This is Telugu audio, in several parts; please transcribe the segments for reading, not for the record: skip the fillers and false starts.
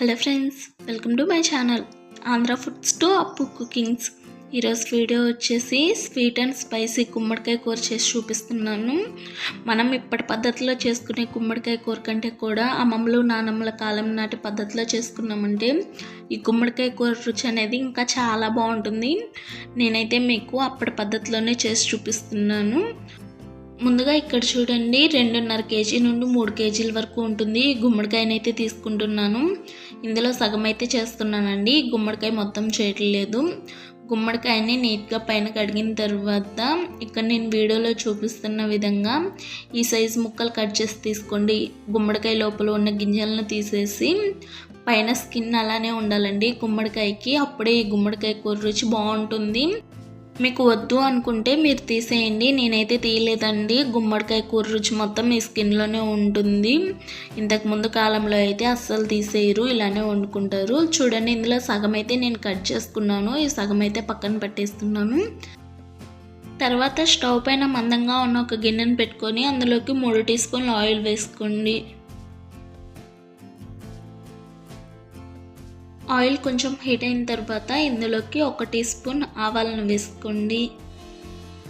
Hello friends, welcome to my channel Andhra foods to అప్పు కుకింగ్స్. ఈరోజు వీడియో వచ్చేసి స్వీట్ అండ్ స్పైసీ గుమ్మడికాయ కూర చేసి చూపిస్తున్నాను. మనం ఇప్పటి పద్ధతిలో చేసుకునే గుమ్మడికాయ కూర కంటే కూడా అమ్మమ్మలు నానమ్మల కాలం నాటి పద్ధతిలో చేసుకున్నామంటే ఈ గుమ్మడికాయ కూర రుచి అనేది ఇంకా చాలా బాగుంటుంది. నేనైతే మీకు అప్పటి పద్ధతిలోనే చేసి చూపిస్తున్నాను. ముందుగా ఇక్కడ చూడండి, 2.5 కేజీ నుండి 3 కేజీల వరకు ఉంటుంది గుమ్మడికాయనైతే తీసుకుంటున్నాను. ఇందులో సగం అయితే చేస్తున్నానండి, గుమ్మడికాయ మొత్తం చేయట్లేదు. గుమ్మడికాయని నీట్గా పైన కడిగిన తర్వాత ఇక్కడ నేను వీడియోలో చూపిస్తున్న విధంగా ఈ సైజు ముక్కలు కట్ చేసి తీసుకోండి. గుమ్మడికాయ లోపల ఉన్న గింజలను తీసేసి పైన స్కిన్ అలానే ఉండాలండి గుమ్మడికాయకి, అప్పుడే ఈ గుమ్మడికాయ కూర రుచి బాగుంటుంది. మీకు వద్దు అనుకుంటే మీరు తీసేయండి, నేనైతే తీయలేదండి. గుమ్మడికాయ కూర రుచి మొత్తం ఈ స్కిన్లోనే ఉంటుంది. ఇంతకుముందు కాలంలో అయితే అస్సలు తీసేయరు, ఇలానే వండుకుంటారు. చూడండి, ఇందులో సగం అయితే నేను కట్ చేసుకున్నాను, ఈ సగం అయితే పక్కన పెట్టేస్తున్నాను. తర్వాత స్టవ్ పైన మందంగా ఉన్న ఒక గిన్నెను పెట్టుకొని అందులోకి 3 టీ స్పూన్లు ఆయిల్ వేసుకోండి. ఆయిల్ కొంచెం హీట్ అయిన తర్వాత ఇందులోకి 1 టీ స్పూన్ ఆవాలను వేసుకోండి.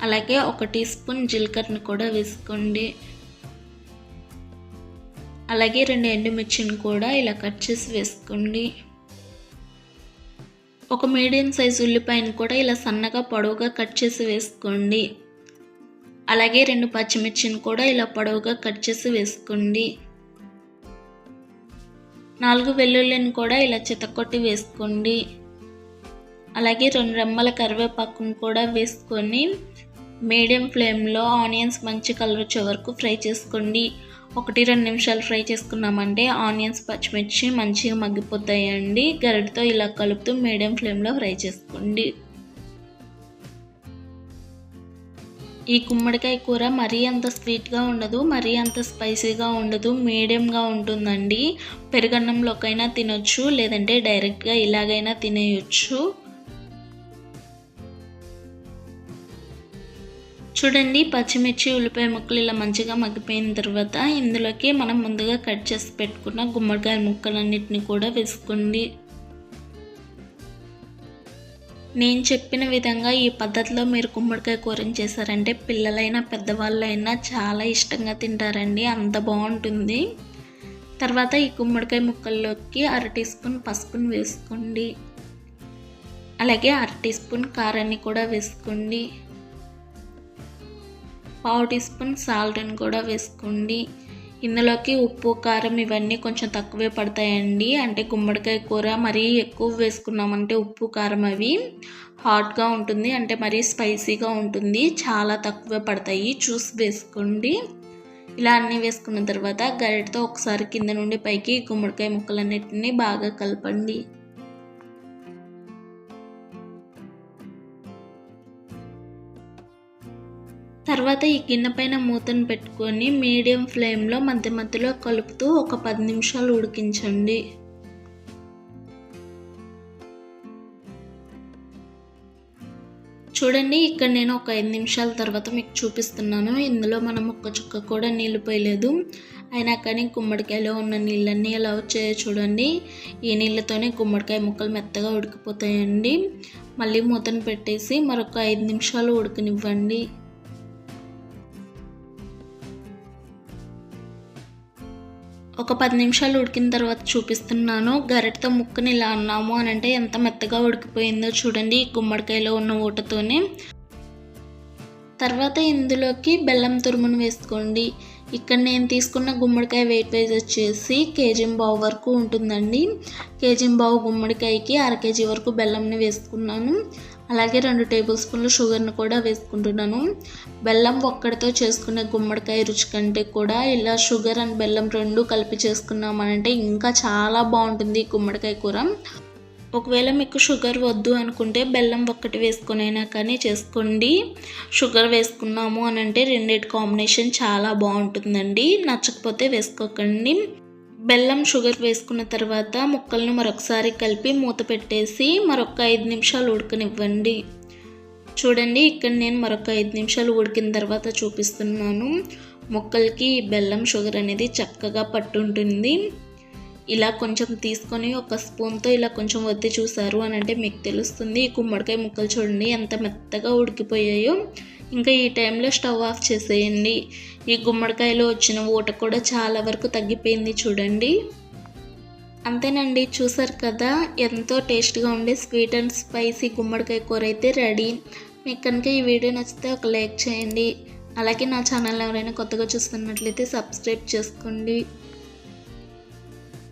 అలాగే 1 టీ స్పూన్ జీలకర్రను కూడా వేసుకోండి. అలాగే 2 ఎండుమిర్చిని కూడా ఇలా కట్ చేసి వేసుకోండి. ఒక మీడియం సైజు ఉల్లిపాయను కూడా ఇలా సన్నగా పొడవుగా కట్ చేసి వేసుకోండి. అలాగే 2 పచ్చిమిర్చిని కూడా ఇలా పొడవుగా కట్ చేసి వేసుకోండి. 4 వెల్లుల్లిని కూడా ఇలా చితకొట్టి వేసుకోండి. అలాగే 2 రెమ్మల కరివేపాకును కూడా వేసుకొని మీడియం ఫ్లేమ్లో ఆనియన్స్ మంచి కలర్ వచ్చే వరకు ఫ్రై చేసుకోండి. 1-2 నిమిషాలు ఫ్రై చేసుకున్నామంటే ఆనియన్స్ పచ్చిమిర్చి మంచిగా మగ్గిపోతాయండి. గరిటతో ఇలా కలుపుతూ మీడియం ఫ్లేమ్లో ఫ్రై చేసుకోండి. ఈ గుమ్మడికాయ కూర మరీ అంత స్వీట్గా ఉండదు, మరీ అంత స్పైసీగా ఉండదు, మీడియంగా ఉంటుందండి. పెరుగన్నంలోకైనా తినొచ్చు, లేదంటే డైరెక్ట్గా ఇలాగైనా తినేయొచ్చు. చూడండి, పచ్చిమిర్చి ఉల్లిపాయ ముక్కలు ఇలా మంచిగా మగ్గిపోయిన తర్వాత ఇందులోకి మనం ముందుగా కట్ చేసి పెట్టుకున్న గుమ్మడికాయ ముక్కలన్నిటిని కూడా వేసుకోండి. నేను చెప్పిన విధంగా ఈ పద్ధతిలో మీరు గుమ్మడికాయ కూరని చేశారంటే పిల్లలైనా పెద్దవాళ్ళైనా చాలా ఇష్టంగా తింటారండి, అంత బాగుంటుంది. తర్వాత ఈ గుమ్మడికాయ ముక్కల్లోకి 1/2 టీ స్పూన్ పసుపుని వేసుకోండి. అలాగే 1/2 టీ స్పూన్ కారాన్ని కూడా వేసుకోండి. 1/2 టీ స్పూన్ సాల్ట్ని కూడా వేసుకోండి. ఇందులోకి ఉప్పు కారం ఇవన్నీ కొంచెం తక్కువే పడతాయండి, అంటే గుమ్మడికాయ కూర మరీ ఎక్కువ వేసుకున్నామంటే ఉప్పు కారం అవి హాట్గా ఉంటుంది, అంటే మరీ స్పైసీగా ఉంటుంది, చాలా తక్కువే పడతాయి, చూసి వేసుకోండి. ఇలా అన్నీ వేసుకున్న తర్వాత గరిటతో ఒకసారి కింద నుండి పైకి గుమ్మడికాయ ముక్కలన్నిటిని బాగా కలపండి. తర్వాత ఈ గిన్నె పైన మూతను పెట్టుకొని మీడియం ఫ్లేమ్లో మధ్య మధ్యలో కలుపుతూ ఒక 10 నిమిషాలు ఉడికించండి. చూడండి, ఇక్కడ నేను ఒక 5 నిమిషాల తర్వాత మీకు చూపిస్తున్నాను. ఇందులో మనం ఒక్క చుక్క కూడా నీళ్ళు పోయలేదు, అయినా కానీ గుమ్మడికాయలో ఉన్న నీళ్ళన్నీ ఎలా వచ్చాయో చూడండి. ఈ నీళ్ళతోనే గుమ్మడికాయ ముక్కలు మెత్తగా ఉడికిపోతాయండి. మళ్ళీ మూతను పెట్టేసి మరొక 5 నిమిషాలు ఉడకనివ్వండి. ఒక 10 నిమిషాలు ఉడికిన తర్వాత చూపిస్తున్నాను. గరిటతో ముక్కని ఇలా అన్నాము అని అంటే ఎంత మెత్తగా ఉడికిపోయిందో చూడండి గుమ్మడికాయలో ఉన్న ఊటతోనే. తర్వాత ఇందులోకి బెల్లం తురుమును వేసుకోండి. ఇక్కడ నేను తీసుకున్న గుమ్మడికాయ వెయిట్ వైజ్ వచ్చేసి 1.5 కేజీ వరకు ఉంటుందండి. 1.5 కేజీ గుమ్మడికాయకి 1/2 కేజీ వరకు బెల్లంని వేసుకున్నాను. అలాగే 2 టేబుల్ స్పూన్లు షుగర్ని కూడా వేసుకుంటున్నాను. బెల్లం ఒక్కడితో చేసుకునే గుమ్మడికాయ రుచి కంటే కూడా ఇలా షుగర్ అండ్ బెల్లం 2 కలిపి చేసుకున్నామనంటే ఇంకా చాలా బాగుంటుంది గుమ్మడికాయ కూర. ఒకవేళ మీకు షుగర్ వద్దు అనుకుంటే బెల్లం ఒక్కటి వేసుకొనైనా కానీ చేసుకోండి. షుగర్ వేసుకున్నాము అని అంటే రెండిటి కాంబినేషన్ చాలా బాగుంటుందండి, నచ్చకపోతే వేసుకోకండి. బెల్లం షుగర్ వేసుకున్న తర్వాత ముక్కలను మరొకసారి కలిపి మూత పెట్టేసి మరొక 5 నిమిషాలు ఉడకనివ్వండి. చూడండి, ఇక్కడ నేను మరొక 5 నిమిషాలు ఉడికిన తర్వాత చూపిస్తున్నాను. ముక్కలకి బెల్లం షుగర్ అనేది చక్కగా పట్టుంటుంది. ఇలా కొంచెం తీసుకొని ఒక స్పూన్తో ఇలా కొంచెం వత్తి చూసారు అని అంటే మీకు తెలుస్తుంది. ఈ గుమ్మడికాయ ముక్కలు చూడండి ఎంత మెత్తగా ఉడికిపోయాయో. ఇంకా ఈ టైంలో స్టవ్ ఆఫ్ చేసేయండి. ఈ గుమ్మడికాయలో వచ్చిన ఊట కూడా చాలా వరకు తగ్గిపోయింది చూడండి. అంతేనండి, చూసారు కదా ఎంతో టేస్ట్గా ఉండే స్వీట్ అండ్ స్పైసీ గుమ్మడికాయ కూర అయితే రెడీ. మీకు కనుక ఈ వీడియో నచ్చితే ఒక లైక్ చేయండి. అలాగే నా ఛానల్ ఎవరైనా కొత్తగా చూస్తున్నట్లయితే సబ్స్క్రైబ్ చేసుకోండి.